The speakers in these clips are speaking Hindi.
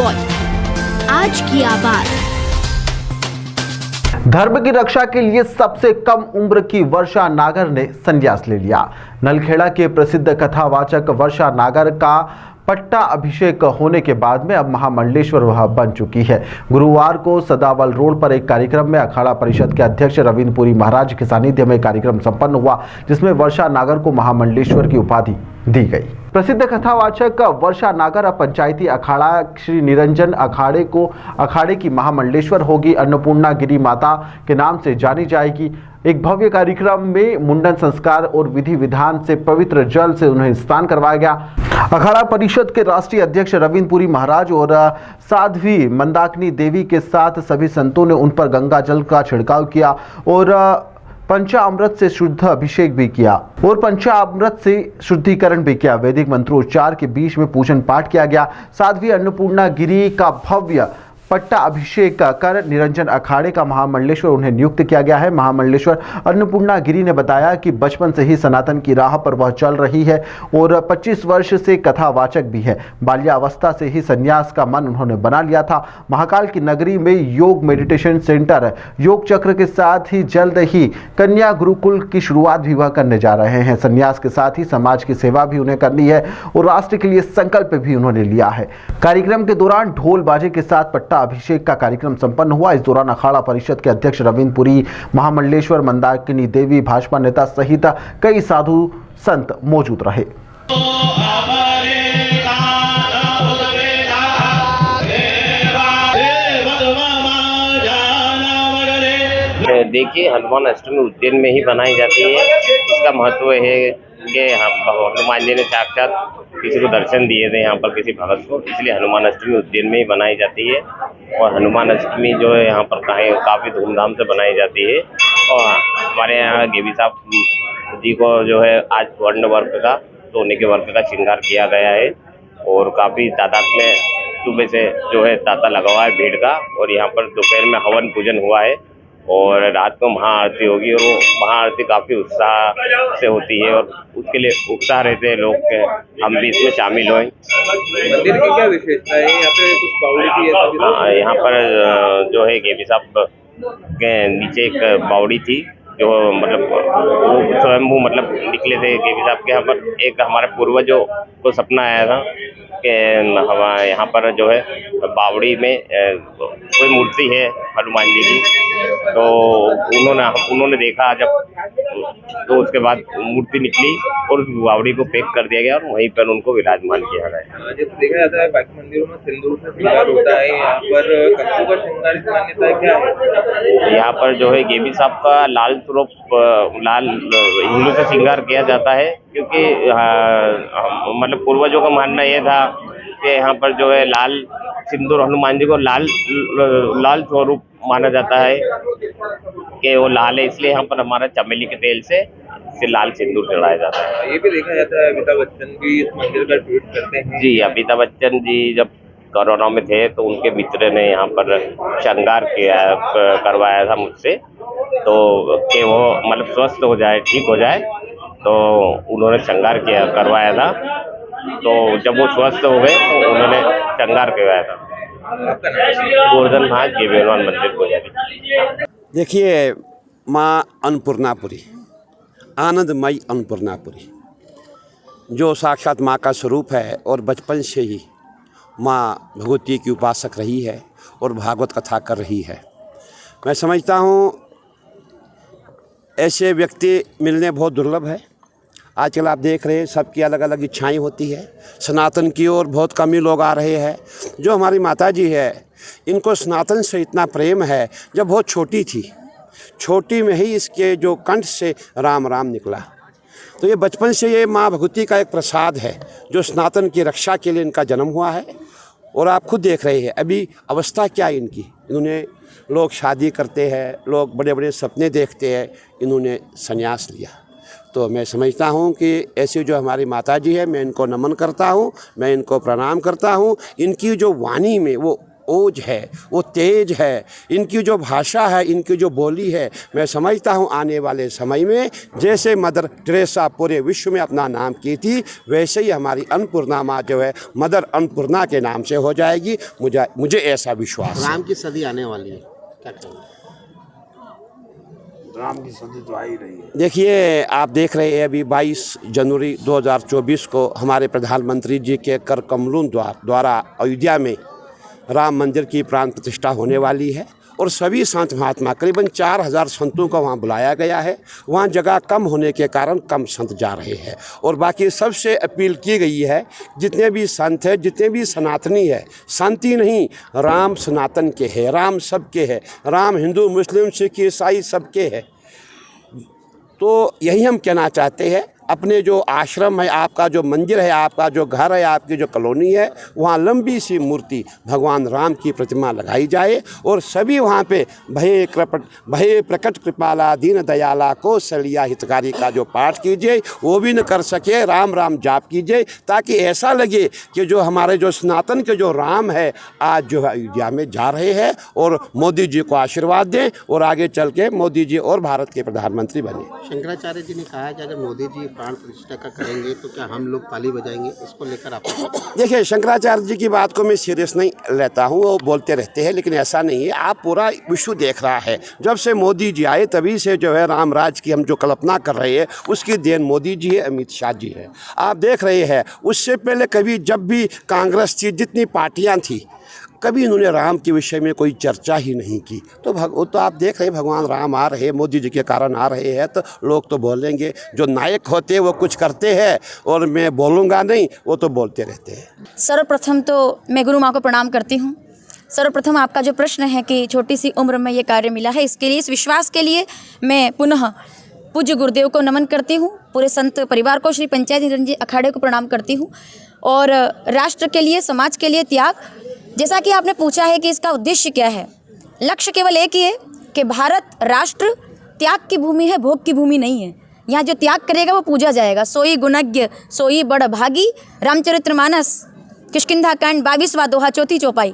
वॉइस, आज की आवाज। धर्म की रक्षा के लिए सबसे कम उम्र की वर्षा नागर ने संन्यास ले लिया। नलखेड़ा के प्रसिद्ध कथावाचक वर्षा नागर का पट्टा अभिषेक होने के बाद में अब महामंडलेश्वर वह बन चुकी है। गुरुवार को सदावल रोड पर एक कार्यक्रम में अखाड़ा परिषद के अध्यक्ष रविंद्र पुरी महाराज के सानिध्य में कार्यक्रम संपन्न हुआ, जिसमें वर्षा नागर को महामंडलेश्वर की उपाधि दी गई। प्रसिद्ध कथावाचक वर्षा नागर अब पंचायती अखाड़ा श्री निरंजन अखाड़े की महामंडलेश्वर होगी। अन्नपूर्णा गिरी माता के नाम से जानी जाएगी। एक भव्य कार्यक्रम में मुंडन संस्कार और विधि विधान से पवित्र जल से उन्हें स्नान करवाया गया। अखाड़ा परिषद के राष्ट्रीय अध्यक्ष रविंद्र पुरी महाराज और साध्वी मंदाकिनी देवी के साथ सभी संतों ने उन पर गंगा जल का छिड़काव किया और पंचामृत से शुद्ध अभिषेक भी किया और पंचामृत से शुद्धिकरण भी किया। वैदिक मंत्रोच्चार के बीच में पूजन पाठ किया गया। साध्वी अन्नपूर्णा गिरी का भव्य पट्टा अभिषेक कर निरंजन अखाड़े का महामंडलेश्वर उन्हें नियुक्त किया गया है। महामंडलेश्वर अन्नपूर्णा गिरी ने बताया कि बचपन से ही सनातन की राह पर वह चल रही है और 25 वर्ष से कथावाचक भी है। बाल्यावस्था से ही संन्यास का मन उन्होंने बना लिया था। महाकाल की नगरी में योग मेडिटेशन सेंटर योग चक्र के साथ ही जल्द ही कन्या गुरुकुल की शुरुआत भी वह करने जा रहे हैं। संन्यास के साथ ही समाज की सेवा भी उन्हें करनी है और राष्ट्र के लिए संकल्प भी उन्होंने लिया है। कार्यक्रम के दौरान ढोल बाजे के साथ पट्टा अभिषेक का कार्यक्रम संपन्न हुआ। इस दौरान अखाड़ा परिषद के अध्यक्ष रविंद्र पुरी, महामंडलेश्वर मंदाकिनी देवी, भाजपा नेता सहित कई साधु संत मौजूद रहे। देखिए, हनुमान अष्टमी उज्जैन में ही बनाई जाती है। इसका महत्व है कि हनुमान जी ने साक्षात किसी को दर्शन दिए थे यहाँ पर किसी भगत को, इसलिए हनुमान अष्टमी उज्जैन में ही बनाई जाती है। और हनुमान अष्टमी जो है यहाँ पर काफ़ी धूमधाम से बनाई जाती है। और हमारे यहाँ गेवी साहब जी को जो है आज स्वर्ण वर्क का, सोने के वर्क का श्रृंगार किया गया है और काफ़ी तादाद में सुबह से जो है तांता लगा हुआ है भीड़ का। और यहाँ पर दोपहर में हवन पूजन हुआ है और रात को महाआरती होगी और वो महाआरती काफ़ी उत्साह से होती है और उसके लिए उत्साह रहते हैं लोग के हम भी इसमें शामिल हुए। मंदिर की क्या विशेषता है? यहाँ पे कुछ बावड़ी की है? यहाँ पर जो है गेवी साहब के नीचे एक बावड़ी थी जो मतलब वो स्वयं मतलब निकले थे गेवी साहब के। यहाँ पर एक हमारे पूर्वजों को सपना आया था कि यहाँ पर जो है बावड़ी में कोई मूर्ति है हनुमान जी की, तो उन्होंने देखा जब, तो उसके बाद मूर्ति निकली और उस बावड़ी को पैक कर दिया गया और वहीं पर उनको विराजमान किया गया। जैसे देखा जाता है बाकी मंदिरों में सिंदूर से श्रृंगार होता है, यहाँ पर कद्दू का श्रृंगार की मान्यता क्या है? यहाँ पर जो है गेवी साहब का लाल स्वरूप लाल हिंदू से श्रृंगार किया जाता है, क्योंकि मतलब पूर्वजों का मानना यह था कि यहाँ पर जो है लाल सिंदूर हनुमान जी को लाल स्वरूप माना जाता है कि वो लाल है, इसलिए यहाँ पर हमारा चमेली के तेल से लाल सिंदूर चढ़ाया जाता है। ये भी देखा जाता है अमिताभ बच्चन भी इस मंदिर का ट्वीट करते हैं। जी, अमिताभ बच्चन जी जब कोरोना में थे तो उनके मित्र ने यहाँ पर श्रृंगार करवाया था मुझसे, तो कि वो मतलब स्वस्थ हो जाए, ठीक हो जाए, तो उन्होंने श्रृंगार करवाया था। तो जब वो स्वस्थ हो गए तो उन्होंने श्रृंगार करवाया था। गोवर्धन भाग गेवी हनुमान मंदिर को जाए। देखिए, माँ अन्नपूर्णापुरी, आनंदमयी अन्नपूर्णापुरी जो साक्षात माँ का स्वरूप है और बचपन से ही माँ भगवती की उपासक रही है और भागवत कथा कर रही है। मैं समझता हूँ ऐसे व्यक्ति मिलने बहुत दुर्लभ है। आजकल आप देख रहे हैं सबकी अलग अलग इच्छाएं होती है। सनातन की ओर बहुत कम ही लोग आ रहे हैं। जो हमारी माता जी है, इनको सनातन से इतना प्रेम है, जब बहुत छोटी थी, छोटी में ही इसके जो कंठ से राम राम निकला। तो ये बचपन से ये माँ भगवती का एक प्रसाद है जो सनातन की रक्षा के लिए इनका जन्म हुआ है। और आप खुद देख रहे हैं अभी अवस्था क्या है इनकी। इन्होंने, लोग शादी करते हैं, लोग बड़े बड़े सपने देखते हैं, इन्होंने संन्यास लिया। तो मैं समझता हूँ कि ऐसी जो हमारी माता जी है, मैं इनको नमन करता हूँ, मैं इनको प्रणाम करता हूँ। इनकी जो वाणी में वो ओज है, वो तेज है, इनकी जो भाषा है, इनकी जो बोली है, मैं समझता हूँ आने वाले समय में जैसे मदर टेरेसा पूरे विश्व में अपना नाम की थी, वैसे ही हमारी अन्नपूर्णा माँ जो है मदर अन्नपूर्णा के नाम से हो जाएगी। मुझे ऐसा विश्वास है। राम की सदी आने वाली है, क्या कहेंगे? राम की सदी तो आ ही रही है। देखिए, आप देख रहे हैं अभी 22 जनवरी 2024 को हमारे प्रधानमंत्री जी के कर कमलों द्वारा अयोध्या में राम मंदिर की प्राण प्रतिष्ठा होने वाली है और सभी संत महात्मा करीबन 4000 संतों को वहाँ बुलाया गया है। वहाँ जगह कम होने के कारण कम संत जा रहे हैं और बाकी सबसे अपील की गई है, जितने भी संत हैं, जितने भी सनातनी है, संत ही नहीं, राम सनातन के है, राम सबके है, राम हिंदू मुस्लिम सिख ईसाई सबके है। तो यही हम कहना चाहते हैं, अपने जो आश्रम है, आपका जो मंदिर है, आपका जो घर है, आपकी जो कॉलोनी है, वहाँ लंबी सी मूर्ति भगवान राम की प्रतिमा लगाई जाए और सभी वहाँ पे भय प्रकट कृपाला दीन दयाला कौशल्या हितकारी का जो पाठ कीजिए, वो भी न कर सके राम राम जाप कीजिए, ताकि ऐसा लगे कि जो हमारे जो सनातन के जो राम है आज जो है अयोध्या में जा रहे हैं और मोदी जी को आशीर्वाद दें और आगे चल के मोदी जी और भारत के प्रधानमंत्री बने। शंकराचार्य जी ने कहा है कि अगर मोदी जी प्राण प्रतिष्ठा का करेंगे तो क्या हम लोग ताली बजाएंगे, इसको लेकर आप? देखिए, शंकराचार्य जी की बात को मैं सीरियस नहीं लेता हूँ, वो बोलते रहते हैं, लेकिन ऐसा नहीं है। आप पूरा विश्व देख रहा है, जब से मोदी जी आए तभी से जो है राम राज की हम जो कल्पना कर रहे हैं उसकी देन मोदी जी है, अमित शाह जी है। आप देख रहे हैं, उससे पहले कभी जब भी कांग्रेस थी, जितनी पार्टियाँ थी, कभी इन्होंने राम के विषय में कोई चर्चा ही नहीं की। तो आप देख रहे हैं भगवान राम आ रहे हैं, मोदी जी के कारण आ रहे हैं, तो लोग तो बोलेंगे। जो नायक होते हैं वो कुछ करते हैं और मैं बोलूँगा नहीं, वो तो बोलते रहते हैं। सर्वप्रथम तो मैं गुरु माँ को प्रणाम करती हूँ। सर्वप्रथम आपका जो प्रश्न है कि छोटी सी उम्र में ये कार्य मिला है, इसके लिए, इस विश्वास के लिए मैं पुनः पूज्य गुरुदेव को नमन करती हूँ, पूरे संत परिवार को, श्री पंचायत निरंजन अखाड़े को प्रणाम करती हूँ। और राष्ट्र के लिए, समाज के लिए त्याग, जैसा कि आपने पूछा है कि इसका उद्देश्य क्या है, लक्ष्य केवल एक ही है कि भारत राष्ट्र त्याग की भूमि है, भोग की भूमि नहीं है। यहाँ जो त्याग करेगा वो पूजा जाएगा। सोई गुणज्ञ सोई बड़ भागी, रामचरितमानस किष्किंधा कांड 22वां दोहा, चौथी चौपाई।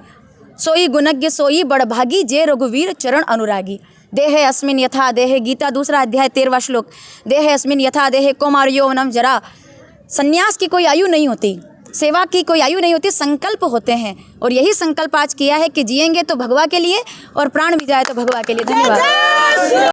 सोई गुणज्ञ सोई बड़ भागी, जे रघुवीर चरण अनुरागी। देहे अस्मिन यथा देहे, गीता 2 अध्याय 13वां श्लोक। देहे अस्मिन यथा देहे कौमार यौवनम जरा। संन्यास की कोई आयु नहीं होती, सेवा की कोई आयु नहीं होती, संकल्प होते हैं। और यही संकल्प आज किया है कि जिएंगे तो भगवा के लिए और प्राण भी जाए तो भगवा के लिए। धन्यवाद।